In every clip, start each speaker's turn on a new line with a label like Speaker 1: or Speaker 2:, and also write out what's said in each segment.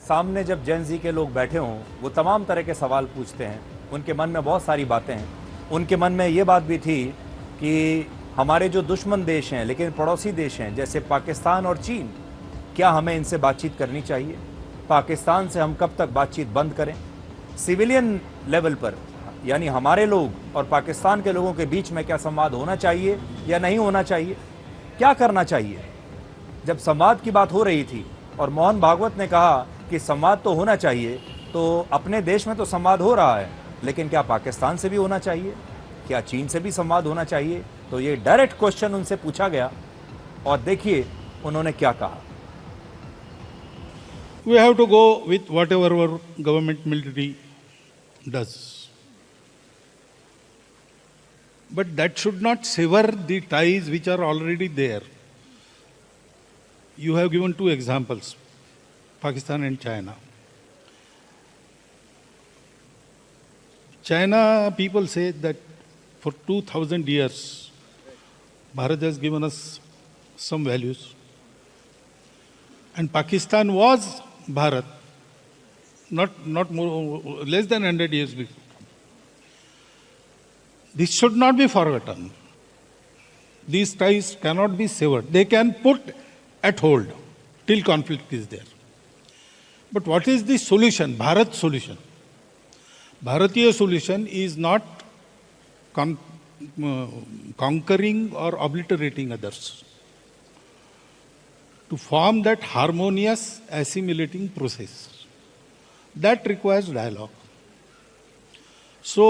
Speaker 1: सामने जब जेन ज़ी के लोग बैठे हों, वो तमाम तरह के सवाल पूछते हैं, उनके मन में बहुत सारी बातें हैं। उनके मन में ये बात भी थी कि हमारे जो दुश्मन देश हैं लेकिन पड़ोसी देश हैं जैसे पाकिस्तान और चीन, क्या हमें इनसे बातचीत करनी चाहिए? पाकिस्तान से हम कब तक बातचीत बंद करें? सिविलियन लेवल पर यानी हमारे लोग और पाकिस्तान के लोगों के बीच में क्या संवाद होना चाहिए या नहीं होना चाहिए? क्या करना चाहिए? जब संवाद की बात हो रही थी और मोहन भागवत ने कहा कि संवाद तो होना चाहिए, तो अपने देश में तो संवाद हो रहा है, लेकिन क्या पाकिस्तान से भी होना चाहिए? क्या चीन से भी संवाद होना चाहिए? तो ये डायरेक्ट क्वेश्चन उनसे पूछा गया और देखिए उन्होंने क्या कहा।
Speaker 2: We have to go with whatever our government military does. But that should not sever the ties which are already there. You have given two examples, Pakistan and China. China, people say that for 2000 years, Bharat has given us some values. And Pakistan was Bharat, not more, less than 100 years before. This should not be forgotten. These ties cannot be severed. They can put at hold till conflict is there. But what is the solution, Bharat solution? Bharatiya solution is not conquering or obliterating others. To form that harmonious assimilating process, that requires dialogue. So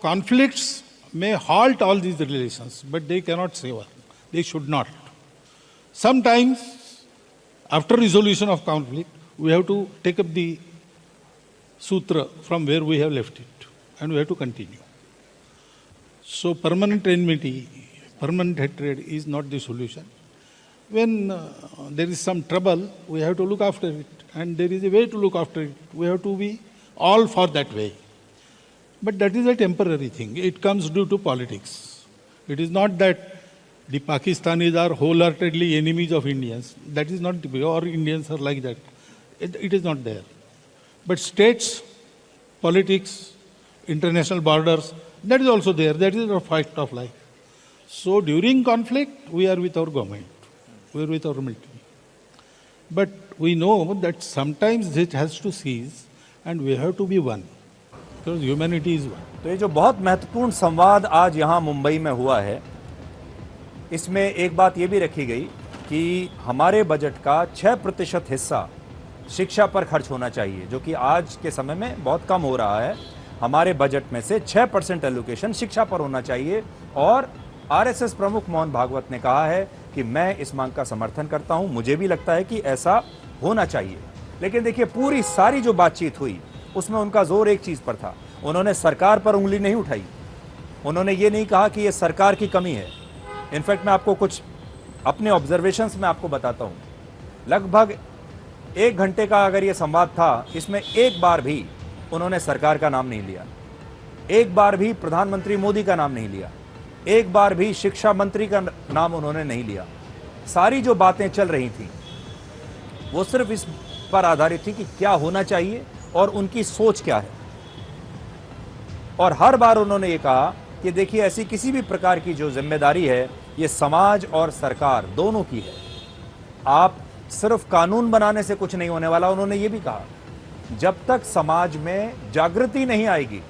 Speaker 2: conflicts may halt all these relations, but they cannot sever. They should not. Sometimes, after resolution of conflict, we have to take up the sutra from where we have left it, and we have to continue. So permanent enmity, permanent hatred is not the solution. When there is some trouble, we have to look after it, and there is a way to look after it. We have to be all for that way. But that is a temporary thing. It comes due to politics. It is not that the Pakistanis are wholeheartedly enemies of Indians. That is not the way, or Indians are like that. It is not there. But states, politics, international borders, that is also there. That is a fact of life. So during conflict, we are with our government. We are with our military. But we know that sometimes it has to cease and we have to be one. Because humanity is one.
Speaker 1: तो ये जो बहुत महत्वपूर्ण संवाद आज यहाँ मुंबई में हुआ है, इसमें एक बात ये भी रखी गई कि हमारे बजट का 6% हिस्सा शिक्षा पर खर्च होना चाहिए, जो कि आज के समय में बहुत कम हो रहा है। हमारे बजट में से 6% एलोकेशन शिक्षा पर होना चाहिए और आरएसएस प्रमुख मोहन भागवत ने कहा है कि मैं इस मांग का समर्थन करता हूं, मुझे भी लगता है कि ऐसा होना चाहिए। लेकिन देखिए पूरी सारी जो बातचीत हुई उसमें उनका जोर एक चीज पर था, उन्होंने सरकार पर उंगली नहीं उठाई, उन्होंने ये नहीं कहा कि ये सरकार की कमी है। इनफैक्ट मैं आपको कुछ अपने ऑब्जर्वेशंस में आपको बताता हूं, लगभग 1 घंटे का अगर ये संवाद था, इसमें एक बार भी उन्होंने सरकार का नाम नहीं लिया, एक बार भी प्रधानमंत्री मोदी का नाम नहीं लिया, एक बार भी शिक्षा मंत्री का नाम उन्होंने नहीं लिया। सारी जो बातें चल रही थी वो सिर्फ इस पर आधारित थी कि क्या होना चाहिए और उनकी सोच क्या है। और हर बार उन्होंने ये कहा कि देखिए ऐसी किसी भी प्रकार की जो जिम्मेदारी है ये समाज और सरकार दोनों की है, आप सिर्फ कानून बनाने से कुछ नहीं होने वाला। उन्होंने ये भी कहा जब तक समाज में जागृति नहीं आएगी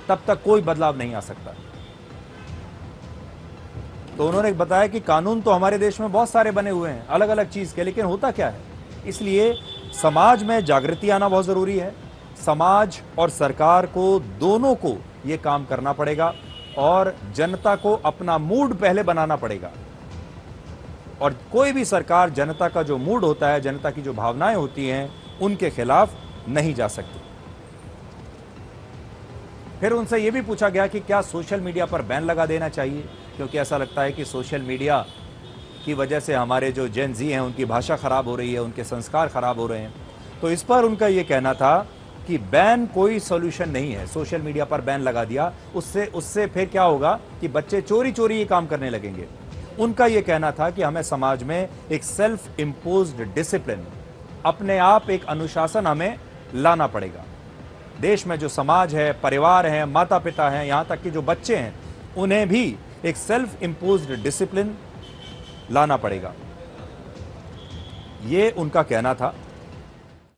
Speaker 1: तब तक कोई बदलाव नहीं आ सकता। तो उन्होंने बताया कि कानून तो हमारे देश में बहुत सारे बने हुए हैं अलग अलग चीज के, लेकिन होता क्या है, इसलिए समाज में जागृति आना बहुत जरूरी है। समाज और सरकार को दोनों को यह काम करना पड़ेगा और जनता को अपना मूड पहले बनाना पड़ेगा। और कोई भी सरकार जनता का जो मूड होता है, जनता की जो भावनाएं होती हैं, उनके खिलाफ नहीं जा सकती। फिर उनसे यह भी पूछा गया कि क्या सोशल मीडिया पर बैन लगा देना चाहिए, क्योंकि ऐसा लगता है कि सोशल मीडिया की वजह से हमारे जो जेन जी हैं उनकी भाषा खराब हो रही है, उनके संस्कार खराब हो रहे हैं। तो इस पर उनका यह कहना था कि बैन कोई सॉल्यूशन नहीं है। सोशल मीडिया पर बैन लगा दिया, उससे फिर क्या होगा कि बच्चे चोरी चोरी ये काम करने लगेंगे। उनका यह कहना था कि हमें समाज में एक सेल्फ इम्पोज्ड डिसिप्लिन अपने आप एक अनुशासन हमें लाना पड़ेगा। देश में जो समाज है, परिवार है, माता पिता हैं, यहां तक कि जो बच्चे हैं, उन्हें भी एक सेल्फ इंपोज्ड डिसिप्लिन लाना पड़ेगा। ये उनका कहना था।